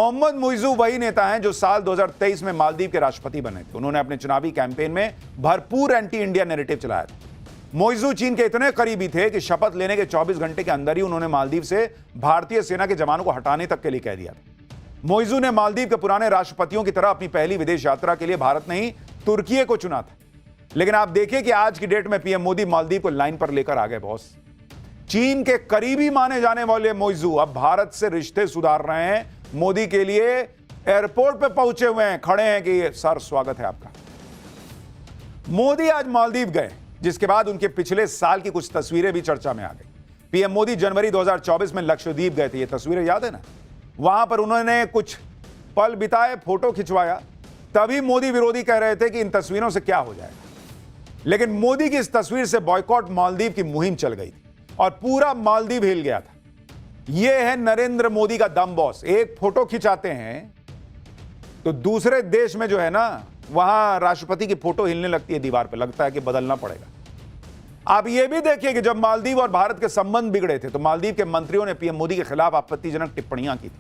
मोहम्मद मोइजू वही नेता हैं जो साल 2023 में मालदीव के राष्ट्रपति बने थे। उन्होंने अपने चुनावी कैंपेन में भरपूर एंटी इंडिया नैरेटिव चलाया था। मोइजू चीन के इतने करीबी थे कि शपथ लेने के 24 घंटे के अंदर ही उन्होंने मालदीव से भारतीय सेना के जवानों को हटाने तक के लिए कह दिया था। मोइजू ने मालदीव के पुराने राष्ट्रपतियों की तरह अपनी पहली विदेश यात्रा के लिए भारत नहीं तुर्की को चुना था। लेकिन आप देखिए कि आज की डेट में पीएम मोदी मालदीव को लाइन पर लेकर आ गए। बॉस, चीन के करीबी माने जाने वाले मोइजू अब भारत से रिश्ते सुधार रहे हैं। मोदी के लिए एयरपोर्ट पे पहुंचे हुए हैं, खड़े हैं कि सर स्वागत है आपका। मोदी आज मालदीव गए, जिसके बाद उनके पिछले साल की कुछ तस्वीरें भी चर्चा में आ गई। पीएम मोदी जनवरी 2024 में लक्षद्वीप गए थे, ये तस्वीरें याद है ना। वहां पर उन्होंने कुछ पल बिताए, फोटो खिंचवाया। तभी मोदी विरोधी कह रहे थे कि इन तस्वीरों से क्या हो जाएगा। लेकिन मोदी की इस तस्वीर से बॉयकॉट मालदीव की मुहिम चल गई थी और पूरा मालदीव हिल गया था। यह है नरेंद्र मोदी का दम बॉस। एक फोटो खिंचाते हैं तो दूसरे देश में जो है ना, वहां राष्ट्रपति की फोटो हिलने लगती है दीवार पे, लगता है कि बदलना पड़ेगा। आप यह भी देखिए कि जब मालदीव और भारत के संबंध बिगड़े थे तो मालदीव के मंत्रियों ने पीएम मोदी के खिलाफ आपत्तिजनक टिप्पणियां की थी।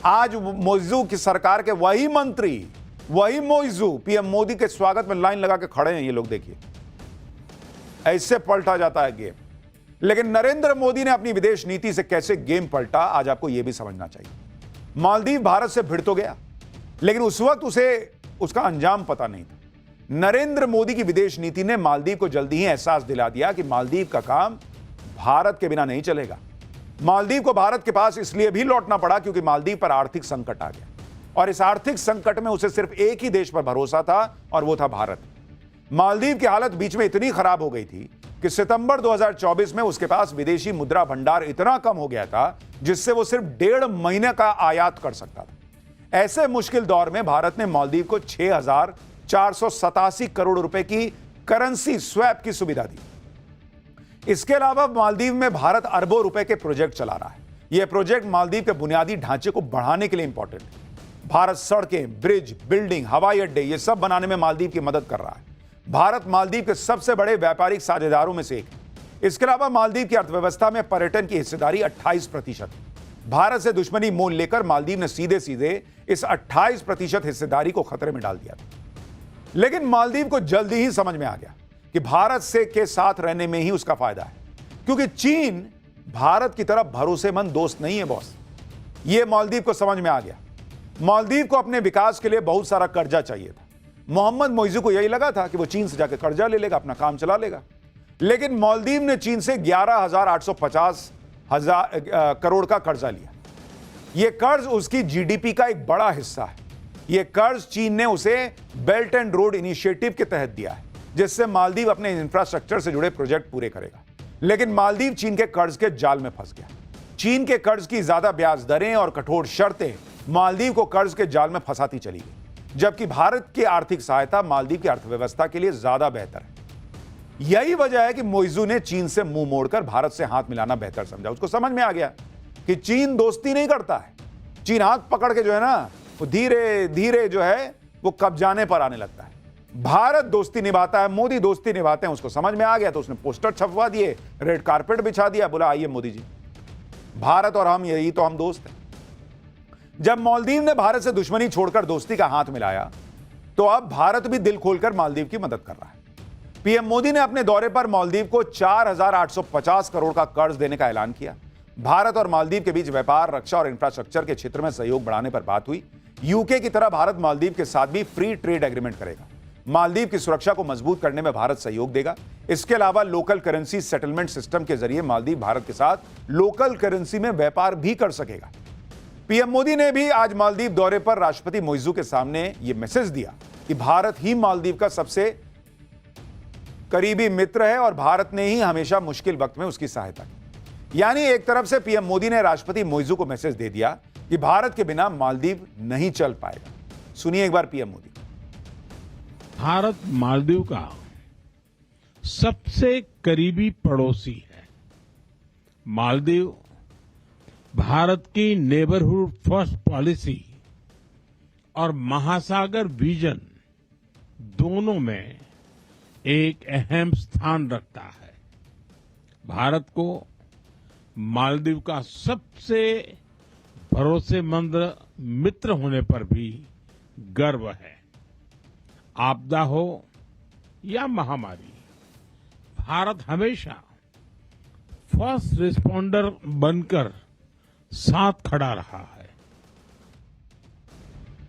आज मोइजू की सरकार के वही मंत्री, वही मोइजू पीएम मोदी के स्वागत में लाइन लगा के खड़े हैं। ये लोग देखिए, ऐसे पलटा जाता है गेम। लेकिन नरेंद्र मोदी ने अपनी विदेश नीति से कैसे गेम पलटा, आज आपको यह भी समझना चाहिए। मालदीव भारत से भिड़ तो गया, लेकिन उस वक्त उसे उसका अंजाम पता नहीं था। नरेंद्र मोदी की विदेश नीति ने मालदीव को जल्दी ही एहसास दिला दिया कि मालदीव का काम भारत के बिना नहीं चलेगा। मालदीव को भारत के पास इसलिए भी लौटना पड़ा क्योंकि मालदीव पर आर्थिक संकट आ गया, और इस आर्थिक संकट में उसे सिर्फ एक ही देश पर भरोसा था, और वो था भारत। मालदीव की हालत बीच में इतनी खराब हो गई थी कि सितंबर 2024 में उसके पास विदेशी मुद्रा भंडार इतना कम हो गया था जिससे वो सिर्फ 1.5 महीने का आयात कर सकता था। ऐसे मुश्किल दौर में भारत ने मालदीव को 6,487 करोड़ रुपए की करेंसी स्वैप की सुविधा दी। इसके अलावा मालदीव में भारत अरबों रुपए के प्रोजेक्ट चला रहा है। यह प्रोजेक्ट मालदीव के बुनियादी ढांचे को बढ़ाने के लिए इंपॉर्टेंट है। भारत सड़कें, ब्रिज, बिल्डिंग, हवाई अड्डे ये सब बनाने में मालदीव की मदद कर रहा है। भारत मालदीव के सबसे बड़े व्यापारिक साझेदारों में से एक है। इसके अलावा मालदीव की अर्थव्यवस्था में पर्यटन की हिस्सेदारी 28% है। भारत से दुश्मनी मोल लेकर मालदीव ने सीधे सीधे इस 28% हिस्सेदारी को खतरे में डाल दिया था। लेकिन मालदीव को जल्दी ही समझ में आ गया कि भारत से के साथ रहने में ही उसका फायदा है, क्योंकि चीन भारत की तरफ भरोसेमंद दोस्त नहीं है। बॉस, यह मालदीव को समझ में आ गया। मालदीव को अपने विकास के लिए बहुत सारा कर्जा चाहिए था। मोहम्मद मोइजू को यही लगा था कि वो चीन से जाकर कर्जा ले लेगा, अपना काम चला लेगा। लेकिन मालदीव ने चीन से 11,850 करोड़ का कर्जा लिया। यह कर्ज उसकी जीडीपी का एक बड़ा हिस्सा है। यह कर्ज चीन ने उसे बेल्ट एंड रोड इनिशिएटिव के तहत दिया है, जिससे मालदीव अपने इंफ्रास्ट्रक्चर से जुड़े प्रोजेक्ट पूरे करेगा। लेकिन मालदीव चीन के कर्ज के जाल में फंस गया। चीन के कर्ज की ज्यादा ब्याज दरें और कठोर शर्तें मालदीव को कर्ज के जाल में फंसाती चली गई, जबकि भारत की आर्थिक सहायता मालदीव की अर्थव्यवस्था के लिए ज्यादा बेहतर है। यही वजह है कि मोइजू ने चीन से मुंह मोड़कर भारत से हाथ मिलाना बेहतर समझा। उसको समझ में आ गया कि चीन दोस्ती नहीं करता है। चीन हाथ पकड़ के जो है ना, वो धीरे धीरे जो है वो कब्जाने पर आने लगता है। भारत दोस्ती निभाता है, मोदी दोस्ती निभाते हैं। उसको समझ में आ गया तो उसने पोस्टर छपवा दिए, रेड कारपेट बिछा दिया, बोला आइए मोदी जी, भारत और हम, यही तो हम दोस्त हैं। जब मालदीव ने भारत से दुश्मनी छोड़कर दोस्ती का हाथ मिलाया तो अब भारत भी दिल खोलकर मालदीव की मदद कर रहा है। पीएम मोदी ने अपने दौरे पर मालदीव को 4,850 करोड़ का कर्ज देने का ऐलान किया। भारत और मालदीव के बीच व्यापार, रक्षा और इंफ्रास्ट्रक्चर के क्षेत्र में सहयोग बढ़ाने पर बात हुई। यूके की तरह भारत मालदीव के साथ भी फ्री ट्रेड एग्रीमेंट करेगा। मालदीव की सुरक्षा को मजबूत करने में भारत सहयोग देगा। इसके अलावा लोकल करेंसी सेटलमेंट सिस्टम के जरिए मालदीव भारत के साथ लोकल करेंसी में व्यापार भी कर सकेगा। पीएम मोदी ने भी आज मालदीव दौरे पर राष्ट्रपति मोइजू के सामने यह मैसेज दिया कि भारत ही मालदीव का सबसे करीबी मित्र है और भारत ने ही हमेशा मुश्किल वक्त में उसकी सहायता की। यानी एक तरफ से पीएम मोदी ने राष्ट्रपति मोइजू को मैसेज दे दिया कि भारत के बिना मालदीव नहीं चल पाएगा। सुनिए एक बार पीएम मोदी। भारत मालदीव का सबसे करीबी पड़ोसी है। मालदीव भारत की नेबरहुड फर्स्ट पॉलिसी और महासागर विजन दोनों में एक अहम स्थान रखता है। भारत को मालदीव का सबसे भरोसेमंद मित्र होने पर भी गर्व है। आपदा हो या महामारी, भारत हमेशा फर्स्ट रिस्पॉन्डर बनकर साथ खड़ा रहा है।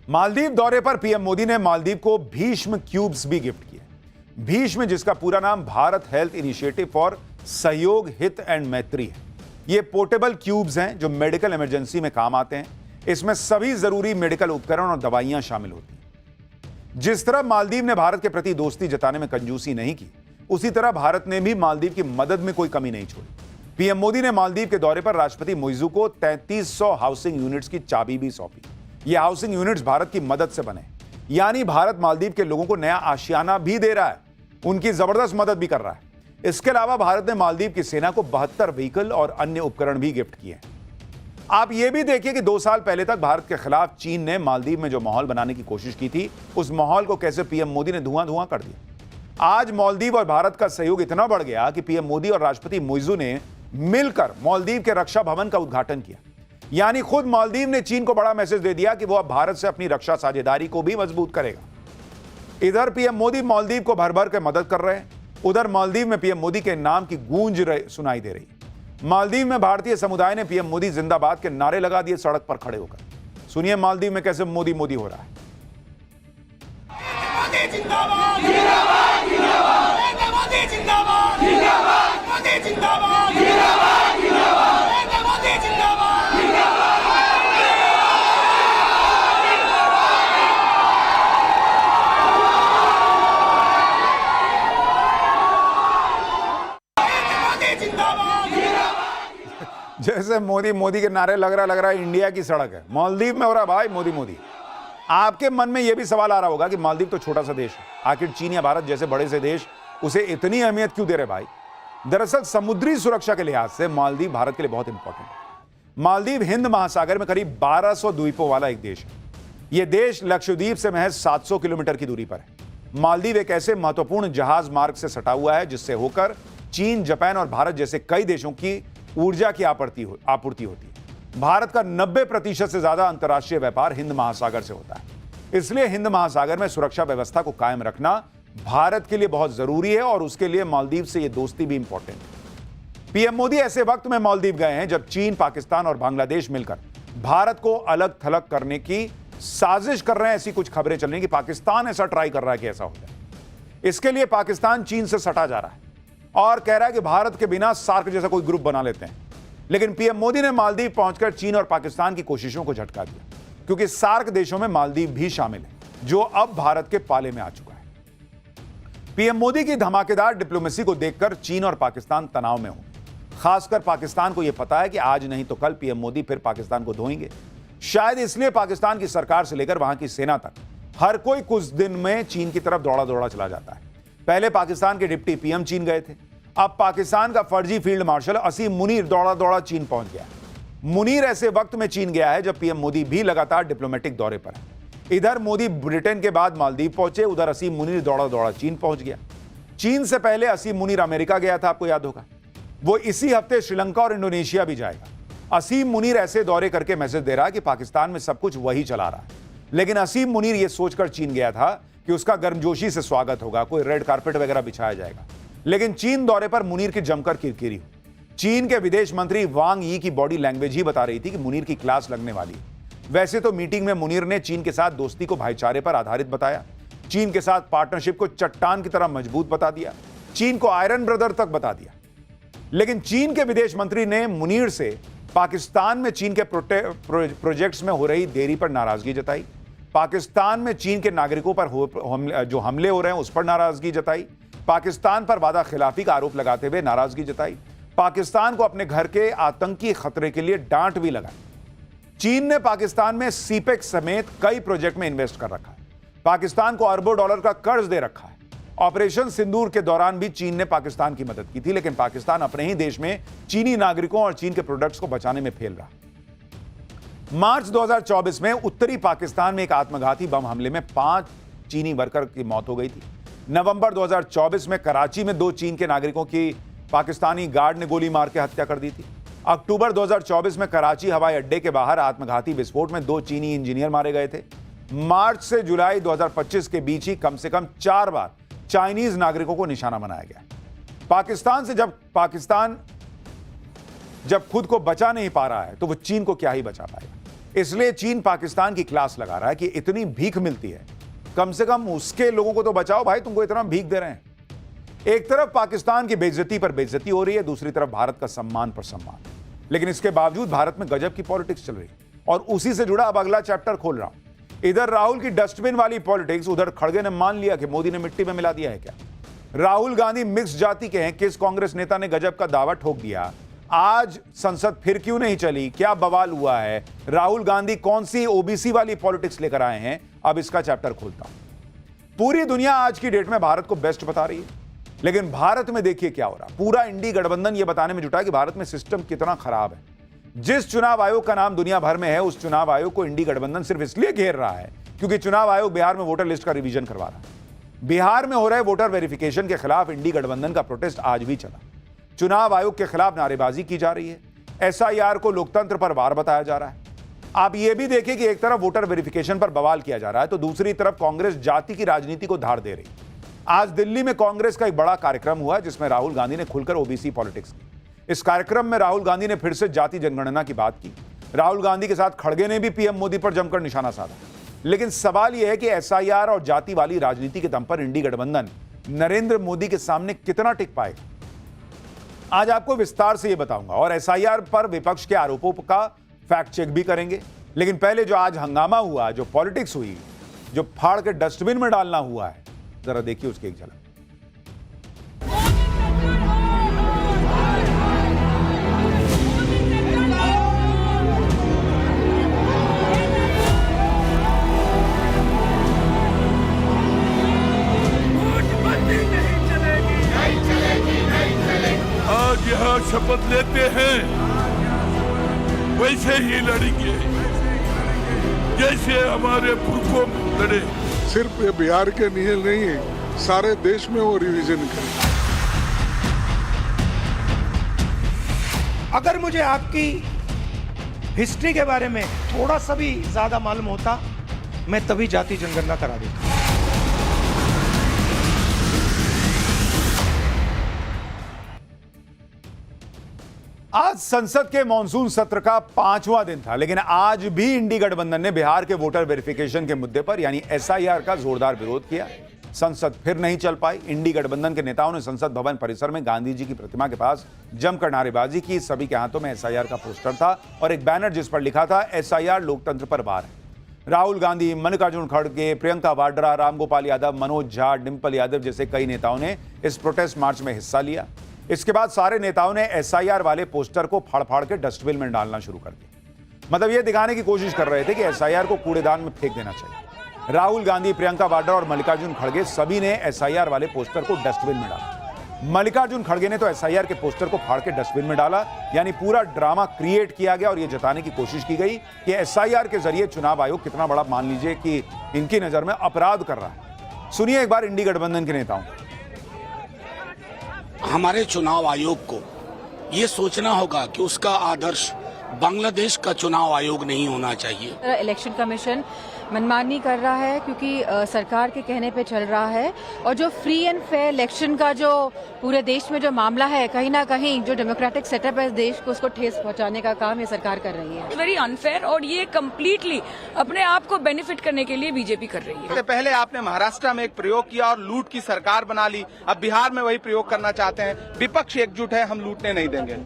मालदीव दौरे पर पीएम मोदी ने मालदीव को भीष्म क्यूब्स भी गिफ्ट किए। भीष्म, जिसका पूरा नाम भारत हेल्थ इनिशिएटिव फॉर सहयोग, हित एंड मैत्री है। ये पोर्टेबल क्यूब्स हैं जो मेडिकल इमरजेंसी में काम आते हैं। इसमें सभी जरूरी मेडिकल उपकरण और दवाइयां शामिल होती हैं। जिस तरह मालदीव ने भारत के प्रति दोस्ती जताने में कंजूसी नहीं की, उसी तरह भारत ने भी मालदीव की मदद में कोई कमी नहीं छोड़ी। पीएम मोदी ने मालदीव के दौरे पर राष्ट्रपति मुइज़्ज़ू को 3300 हाउसिंग यूनिट्स की चाबी भी सौंपी। ये हाउसिंग यूनिट्स भारत की मदद से बने, यानी भारत मालदीव के लोगों को नया आशियाना भी दे रहा है, उनकी जबरदस्त मदद भी कर रहा है। इसके अलावा भारत ने मालदीव की सेना को 72 व्हीकल और अन्य उपकरण भी गिफ्ट किए हैं। आप ये भी देखिए कि 2 साल पहले तक भारत के खिलाफ चीन ने मालदीव में जो माहौल बनाने की कोशिश की थी, उस माहौल को कैसे पीएम मोदी ने धुआं कर दिया। आज मालदीव और भारत का सहयोग इतना बढ़ गया कि पीएम मोदी और राष्ट्रपति मुइज़्ज़ू ने मिलकर मालदीव के रक्षा भवन का उद्घाटन किया। यानी खुद मालदीव ने चीन को बड़ा मैसेज दे दिया कि वो अब भारत से अपनी रक्षा साझेदारी को भी मजबूत करेगा। इधर पीएम मोदी मालदीव को भर भर के मदद कर रहे हैं, उधर मालदीव में पीएम मोदी के नाम की गूंज सुनाई दे रही। मालदीव में भारतीय समुदाय ने पीएम मोदी जिंदाबाद के नारे लगा दिए सड़क पर खड़े होकर। सुनिए मालदीव में कैसे मोदी मोदी हो रहा है। मोदी जिंदाबाद, जिंदाबाद, जिंदाबाद, मोदी जिंदाबाद, जिंदाबाद, मोदी जिंदाबाद, जिंदाबाद, जिंदाबाद, मोदी जिंदाबाद। जैसे मोदी मोदी के नारे लग रहा है इंडिया की सड़क है, मालदीव में हो रहा भाई मोदी मोदी। आपके मन में यह भी सवाल आ रहा होगा कि मालदीव तो छोटा सा देश है, आखिर चीन या भारत जैसे बड़े से देश उसे इतनी अहमियत क्यों दे रहे भाई। दरअसल समुद्री सुरक्षा के लिहाज से मालदीव भारत के लिए बहुत इंपॉर्टेंट है। मालदीव हिंद महासागर में करीब 1200 द्वीपों वाला एक देश है। यह देश लक्षद्वीप से महज 700 किलोमीटर की दूरी पर है। मालदीव एक ऐसे महत्वपूर्ण जहाज मार्ग से सटा हुआ है जिससे होकर चीन, जापान और भारत जैसे कई देशों की ऊर्जा की आपूर्ति होती है। भारत का 90% से ज्यादा अंतर्राष्ट्रीय व्यापार हिंद महासागर से होता है। इसलिए हिंद महासागर में सुरक्षा व्यवस्था को कायम रखना भारत के लिए बहुत जरूरी है और उसके लिए मालदीव से यह दोस्ती भी इंपॉर्टेंट है। पीएम मोदी ऐसे वक्त में मालदीव गए हैं जब चीन, पाकिस्तान और बांग्लादेश मिलकर भारत को अलग थलग करने की साजिश कर रहे हैं। ऐसी कुछ खबरें चल रही कि पाकिस्तान ऐसा ट्राई कर रहा है कि ऐसा हो जाए। इसके लिए पाकिस्तान चीन से सटा जा रहा है और कह रहा है कि भारत के बिना सार्क जैसा कोई ग्रुप बना लेते हैं। लेकिन पीएम मोदी ने मालदीव पहुंचकर चीन और पाकिस्तान की कोशिशों को झटका दिया, क्योंकि सार्क देशों में मालदीव भी शामिल है, जो अब भारत के पाले में आ चुका है। पीएम मोदी की धमाकेदार डिप्लोमेसी को देखकर चीन और पाकिस्तान तनाव में होंगे। खासकर पाकिस्तान को यह पता है कि आज नहीं तो कल पीएम मोदी फिर पाकिस्तान को धोएंगे। शायद इसलिए पाकिस्तान की सरकार से लेकर वहां की सेना तक हर कोई कुछ दिन में चीन की तरफ दौड़ा दौड़ा चला जाता है। पहले पाकिस्तान के डिप्टी पीएम चीन गए थे, अब पाकिस्तान का फर्जी फील्ड मार्शल असीम मुनीर दौड़ा दौड़ा चीन पहुंच गया। मुनीर ऐसे वक्त में चीन गया है जब पीएम मोदी भी लगातार डिप्लोमेटिक दौरे पर है। इधर मोदी ब्रिटेन के बाद मालदीव पहुंचे, उधर असीम मुनीर दौड़ा दौड़ा चीन पहुंच गया। चीन से पहले असीम मुनीर अमेरिका गया था, आपको याद होगा। वो इसी हफ्ते श्रीलंका और इंडोनेशिया भी जाएगा। असीम मुनीर ऐसे दौरे करके मैसेज दे रहा है कि पाकिस्तान में सब कुछ वही चला रहा है। लेकिन असीम मुनीर यह सोचकर चीन गया था कि उसका गर्मजोशी से स्वागत होगा, कोई रेड कार्पेट वगैरह बिछाया जाएगा। लेकिन चीन दौरे पर मुनीर की जमकर किरकिरी हुई। चीन के विदेश मंत्री वांग यी की बॉडी लैंग्वेज ही बता रही थी कि मुनीर की क्लास लगने वाली है। वैसे तो मीटिंग में मुनीर ने चीन के साथ दोस्ती को भाईचारे पर आधारित बताया, चीन के साथ पार्टनरशिप को चट्टान की तरह मजबूत बता दिया, चीन को आयरन ब्रदर तक बता दिया। लेकिन चीन के विदेश मंत्री ने मुनीर से पाकिस्तान में चीन के प्रोजेक्ट्स में हो रही देरी पर नाराजगी जताई, पाकिस्तान में चीन के नागरिकों पर जो हमले हो रहे हैं उस पर नाराजगी जताई, पाकिस्तान पर वादा खिलाफी का आरोप लगाते हुए नाराजगी जताई, पाकिस्तान को अपने घर के आतंकी खतरे के लिए डांट भी लगाई। चीन ने पाकिस्तान में सीपेक समेत कई प्रोजेक्ट में इन्वेस्ट कर रखा है, पाकिस्तान को अरबों डॉलर का कर्ज दे रखा है। ऑपरेशन सिंदूर के दौरान भी चीन ने पाकिस्तान की मदद की थी, लेकिन पाकिस्तान अपने ही देश में चीनी नागरिकों और चीन के प्रोडक्ट्स को बचाने में फेल रहा। मार्च 2024 में उत्तरी पाकिस्तान में एक आत्मघाती बम हमले में 5 चीनी वर्कर की मौत हो गई थी। नवंबर 2024 में कराची में 2 चीन के नागरिकों की पाकिस्तानी गार्ड ने गोली मार के हत्या कर दी थी। अक्टूबर 2024 में कराची हवाई अड्डे के बाहर आत्मघाती विस्फोट में 2 चीनी इंजीनियर मारे गए थे। मार्च से जुलाई 2025 के बीच ही कम से कम 4 बार चाइनीज नागरिकों को निशाना बनाया गया। पाकिस्तान जब खुद को बचा नहीं पा रहा है तो वो चीन को क्या ही बचा पाएगा। इसलिए चीन पाकिस्तान की क्लास लगा रहा है कि इतनी भीख मिलती है, कम से कम उसके लोगों को तो बचाओ भाई, तुमको इतना भीख दे रहे हैं। एक तरफ पाकिस्तान की बेइज्जती पर बेइज्जती हो रही है, दूसरी तरफ भारत का सम्मान पर सम्मान। लेकिन इसके बावजूद भारत में गजब की पॉलिटिक्स चल रही है और उसी से जुड़ा अब अगला चैप्टर खोल रहा हूं। इधर राहुल की डस्टबिन वाली पॉलिटिक्स, उधर खड़गे ने मान लिया कि मोदी ने मिट्टी में मिला दिया है क्या। राहुल गांधी मिक्स जाति के हैं, किस कांग्रेस नेता ने गजब का दावा ठोक दिया। आज संसद फिर क्यों नहीं चली, क्या बवाल हुआ है, राहुल गांधी कौन सी ओबीसी वाली पॉलिटिक्स लेकर आए हैं, अब इसका चैप्टर खोलता हूं। पूरी दुनिया आज की डेट में भारत को बेस्ट बता रही है, लेकिन भारत में देखिए क्या हो रहा। पूरा इंडी गठबंधन यह बताने में जुटा है कि भारत में सिस्टम कितना खराब है। जिस चुनाव आयोग का नाम दुनिया भर में है, उस चुनाव आयोग को इंडी गठबंधन सिर्फ इसलिए घेर रहा है क्योंकि चुनाव आयोग बिहार में वोटर लिस्ट का रिवीजन करवा रहा है। बिहार में हो रहे वोटर वेरिफिकेशन के खिलाफ इंडी गठबंधन का प्रोटेस्ट आज भी चला। चुनाव आयोग के खिलाफ नारेबाजी की जा रही है, एसआईआर को लोकतंत्र पर वार बताया जा रहा है। आप यह भी देखिए कि एक तरफ वोटर वेरिफिकेशन पर बवाल किया जा रहा है तो दूसरी तरफ कांग्रेस जाति की राजनीति को धार दे रही। आज दिल्ली में कांग्रेस का एक बड़ा कार्यक्रम हुआ जिसमें राहुल गांधी ने खुलकर ओबीसी पॉलिटिक्स की। इस कार्यक्रम में राहुल गांधी ने फिर से जाति जनगणना की बात की। राहुल गांधी के साथ खड़गे ने भी पीएम मोदी पर जमकर निशाना साधा। लेकिन सवाल यह है कि एसआईआर और जाति वाली राजनीति के दम पर इंडी गठबंधन नरेंद्र मोदी के सामने कितना टिक पाएगा, आज आपको विस्तार से यह बताऊंगा और एसआईआर पर विपक्ष के आरोपों का फैक्ट चेक भी करेंगे। लेकिन पहले जो आज हंगामा हुआ, जो पॉलिटिक्स हुई, जो फाड़ के डस्टबिन में डालना हुआ है, जरा देखिए उसकी एक झलक। आज यहाँ शपथ लेते हैं, वैसे ही लड़ेंगे जैसे हमारे पुरखों लड़े। सिर्फ ये बिहार के लिए नहीं है, सारे देश में वो रिवीजन करें। अगर मुझे आपकी हिस्ट्री के बारे में थोड़ा सा भी ज्यादा मालूम होता, मैं तभी जाति जनगणना करा देता। आज संसद के मॉनसून सत्र का 5वां दिन था, लेकिन आज भी इंडी गठबंधन ने बिहार के वोटर वेरिफिकेशन के मुद्दे पर यानी एसआईआर का जोरदार विरोध किया। संसद फिर नहीं चल पाई। इंडी गठबंधन के नेताओं ने संसद भवन परिसर में गांधी जी की प्रतिमा के पास जमकर नारेबाजी की। सभी के हाथों में एसआईआर का पोस्टर था और एक बैनर जिस पर लिखा था एसआईआर लोकतंत्र पर वार है। राहुल गांधी, मल्लिकार्जुन खड़गे, प्रियंका वाड्रा, रामगोपाल यादव, मनोज झा, डिंपल यादव जैसे कई नेताओं ने इस प्रोटेस्ट मार्च में हिस्सा लिया। इसके बाद सारे नेताओं ने एसआईआर वाले पोस्टर को फाड़-फाड़ के डस्टबिन में डालना शुरू कर दिया। मतलब यह दिखाने की कोशिश कर रहे थे कि एसआईआर को कूड़ेदान में फेंक देना चाहिए। राहुल गांधी, प्रियंका वाड्रा और मल्लिकार्जुन खड़गे सभी ने एसआईआर वाले पोस्टर को डस्टबिन में डाला। मल्लिकार्जुन खड़गे ने तो एसआईआर के पोस्टर को फाड़ के डस्टबिन में डाला, यानी पूरा ड्रामा क्रिएट किया गया और यह जताने की कोशिश की गई कि एसआईआर के जरिए चुनाव आयोग कितना बड़ा, मान लीजिए कि इनकी नजर में अपराध कर रहा है। सुनिए एक बार इंडी गठबंधन के नेताओं। हमारे चुनाव आयोग को ये सोचना होगा कि उसका आदर्श बांग्लादेश का चुनाव आयोग नहीं होना चाहिए। इलेक्शन कमीशन मनमानी कर रहा है क्योंकि सरकार के कहने पे चल रहा है और जो फ्री एंड फेयर इलेक्शन का जो पूरे देश में जो मामला है, कहीं ना कहीं जो डेमोक्रेटिक सेटअप है देश को, उसको ठेस पहुंचाने का काम ये सरकार कर रही है। वेरी अनफेयर और ये कम्प्लीटली अपने आप को बेनिफिट करने के लिए बीजेपी कर रही है। इससे पहले आपने महाराष्ट्र में एक प्रयोग किया और लूट की सरकार बना ली, अब बिहार में वही प्रयोग करना चाहते हैं। विपक्ष एकजुट है, हम लूटने नहीं देंगे।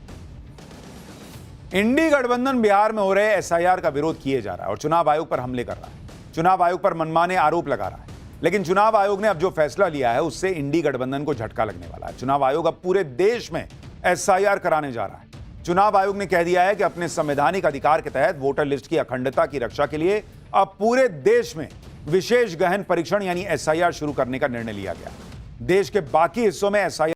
इंडी गठबंधन बिहार में हो रहे एसआईआर का विरोध किए जा रहा है और चुनाव आयोग पर हमले कर रहा है, चुनाव आयोग पर मनमाने आरोप लगा रहा है। लेकिन चुनाव आयोग ने अब जो फैसला लिया है उससे इंडी गठबंधन को झटका लगने वाला है। चुनाव आयोग अब पूरे देश में एसआईआर कराने जा रहा है। चुनाव आयोग ने कह दिया है कि अपने संवैधानिक अधिकार के तहत वोटर लिस्ट की अखंडता की रक्षा के लिए अब पूरे देश में विशेष गहन परीक्षण यानी एसआईआर शुरू करने का निर्णय लिया गया। देश के बाकी हिस्सों में एसआईआर